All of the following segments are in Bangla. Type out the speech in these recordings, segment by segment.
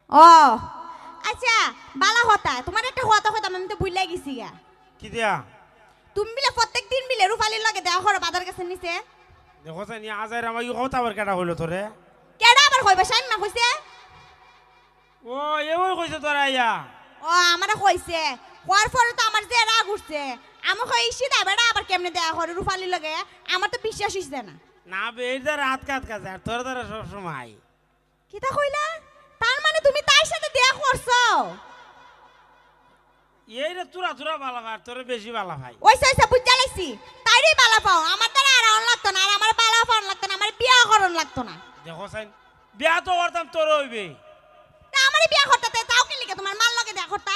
ও আচ্ছা বালা হতা তোমার একটা হতা হতা আমি তো ভুলে গেছি গা কি দিয়া তুমি মিলে প্রত্যেক দিন মিলে রুফালির লগে দেওয়া করো বাজার কাছে নিচে দেখো চাই নি আজার আমার ইউ কথা আবার কেটা হইলো তোরে কেডা আবার কইবা সাইমা কইছে ও এও কইছে তোরা ইয়া ও আমারে কইছে হওয়ার পরে তো আমার যে রাগ উঠছে আমি কই সিধা বেড়া আবার কেমনে দেয়া করে রুফালির লগে আমার তো বিশ্বাস হইছে না না বে এই যে রাত কাজ কাজ আর তোর তোরা সব সময় কিতা কইলা তার মানে তুমি তার সাথে দেয়া করছো এই রে তুরা তুরা বালা ভাই তোরে বেশি বালা ভাই ওইসা ওইসা বুঝা লাইছি তাইরই বালা পাও আমার দ্বারা আর অন লাগতো না আর আমার বালা পাওয়ার লাগতো না আমার বিয়া করন লাগতো না দেখো চাই বিয়া তো করতাম তোর হইবে তা আমারই বিয়া করতে তাও কি লিখে তোমার মাল লগে দেয়া করতা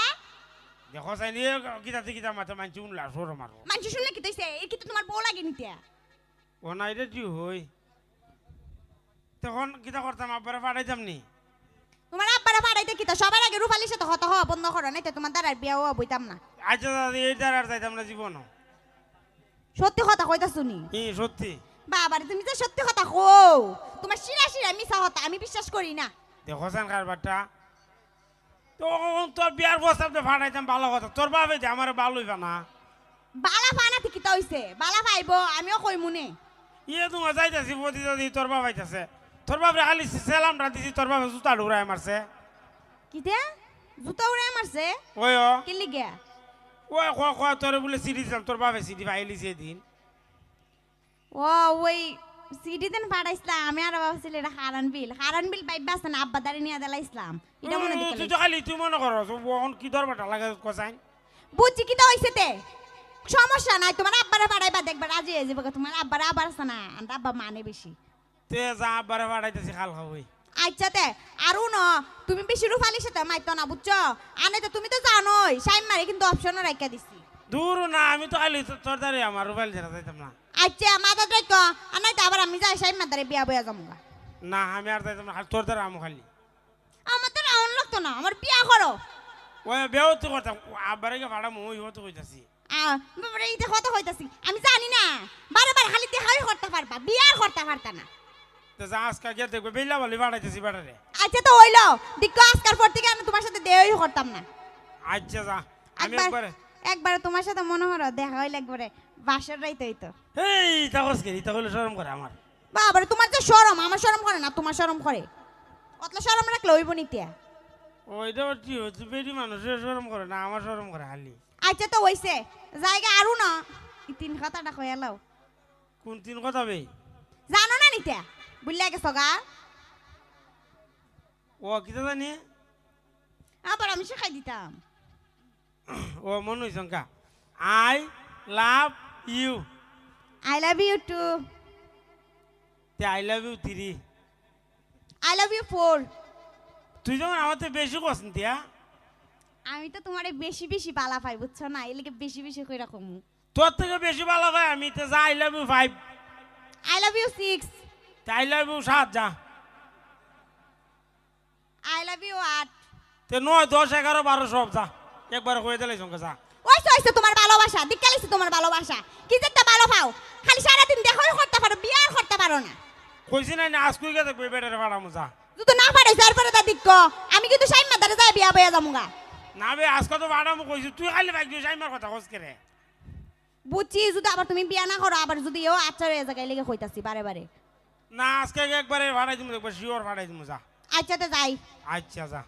দেখো চাই নি কিতাতে কিতা মাথা মানছি উনলা সর মারো মানুষ শুনলে কি তৈছে এই কি তো তোমার বউ লাগে নিতে ও না এটা কি হই তখন কিতা করতাম আব্বারে পাঠাইতাম নি তোমার আব্বারা পাড়াইতে কি তো সবার আগে রুফালির সাথে হত হওয়া বন্ধ করো নাই তো তোমার দ্বারা আর বিয়া হওয়া বইতাম না আচ্ছা দাদা এই দ্বারা আর যাইতাম না জীবন সত্যি কথা কইতা শুনি সত্যি বাবারে তুমি যে সত্যি কথা কও তোমার শিরা শিরা মিছা হতা আমি বিশ্বাস করি না দেখো চান কারবারটা তো তোর বিয়ার প্রস্তাবটা ফাটাইতাম ভালো কথা তোর বাবে যে আমার ভালো হইবা না বালা ফানা থেকে তো হইছে বালা পাইবো আমিও কই মনে ইয়ে তোমার যাইতাছি প্রতি যদি তোর বাবা আইতাছে তোর বাপরে খালি সেলামটা দিছি তোর বাবা জুতা ঢুরাই মারছে কি দে জুতা উড়ে মারছে ওই ও কি লিগে ওই তোর বলে সিডি দিলাম তোর বাবা সিডি পাইলি সেদিন ও ওই সিডি দেন পাঠাইছিলাম আমি আর ভাবছিলাম এটা হারান বিল পাইবা আছে না আব্বা দাঁড়িয়ে নিয়ে দিলা ইসলাম এটা মনে তুই দেখে তো খালি তুই মনে করো কি দরবারটা লাগে কসাইন বুঝছি কি তো হইছে তে সমস্যা নাই তোমার আব্বারে পাঠাইবা দেখবা রাজি হয়ে যাবে তোমার আব্বারে আবার আছে না আর আব্বা মানে বেশি তে যা আব্বারে ফাটাইতেছি খাল খাওয়াই আচ্ছা তে আরও ন তুমি বেশি রুফালির সাথে মাইতো না বুঝছো আনে তো তুমি তো জানোই সাইম মারে কিন্তু অপশনও রাখিয়া দিছি দূর না আমি তো খালি তোর দ্বারে আমার রুবাইল ছেড়া যাইতাম না আচ্ছা মাথা রাখো আর নাই তো আবার আমি যাই সাইম মাদারে বিয়া বয়া যামগা না আমি আর যাইতাম না তোর দ্বারা আমি খালি আমার তো রাউন লাগতো না আমার বিয়া করো ওই বেও তো করতাম আব্বারে কে ভাড়া মই হতো কইতাছি বাবারে এইটা কথা কইতাছি আমি জানি না বারবার খালি দেখাই করতে পারবা বিয়ার করতে পারতা না তো যা আজকা গিয়ে দেখবে বেলা বলি ভাড়াইতেছি বেটারে আচ্ছা তো হইলো দিক্কো আজকার পর থেকে আমি তোমার সাথে দেওই করতাম না আচ্ছা যা আমি একবারে একবার তোমার সাথে মনে হলো দেখা হইলে একবারে বাসার রাইতে হইতো এই তাকস কে তা হলে শরম করে আমার বাবারে তোমার যে শরম আমার শরম করে না তোমার শরম করে অতলা শরম রাখলে হইব নিতে ওইটা কি হচ্ছে বেরি মানুষের শরম করে না আমার শরম করে খালি আচ্ছা তো হইছে জায়গা আরু না এই তিন কথাটা কইয়া লাও কোন তিন কথা বে জানো না নিতে বুঝলে গেছো গা ও কিতা জানি আবার আমি শিখাই দিতাম ও মন হইছঙ্কা I love you I love you two তে I love you 3 I love you 4 তুই যখন আমাদের বেশি কসন তিয়া আমি তো তোমারে বেশি বেশি বালা পাই বুঝছো না এর লিগে বেশি বেশি কইরা কমু তোর থেকে বেশি ভালো ভাই আমি তো যা I love you 5 I love you 6 তে আই লাভ ইউ 7 যা আই লাভ ইউ 8 তে 9 10 11 12 সব যা একবার কই দিলাই সঙ্গে যা ওইসে ওইসে তোমার ভালোবাসা দিকালিছে তোমার ভালোবাসা কি যে একটা ভালো পাও খালি সারা দিন দেখাই করতে পারো বিয়ার করতে পারো না কইছি না আজ কই গেছে কই বেটারে ভাড়ামু যা যদি না পারে যার পরে তা দিক্কো আমি কিন্তু সাইম মাদারে যাই বিয়া বয়া যামুগা না বে আজ কত ভাড়ামু কইছি তুই খালি ভাই তুই আমার কথা কস করে বুঝছি যদি আবার তুমি বিয়া না করো আবার যদি ও আচ্ছা হয়ে জায়গায় লেগে কইতাছি বারে বারে না আজকে একবারে ভাড়াই দিমু একবার শিওর ভাড়াই দিমু যা আচ্ছা তো যাই আচ্ছা যা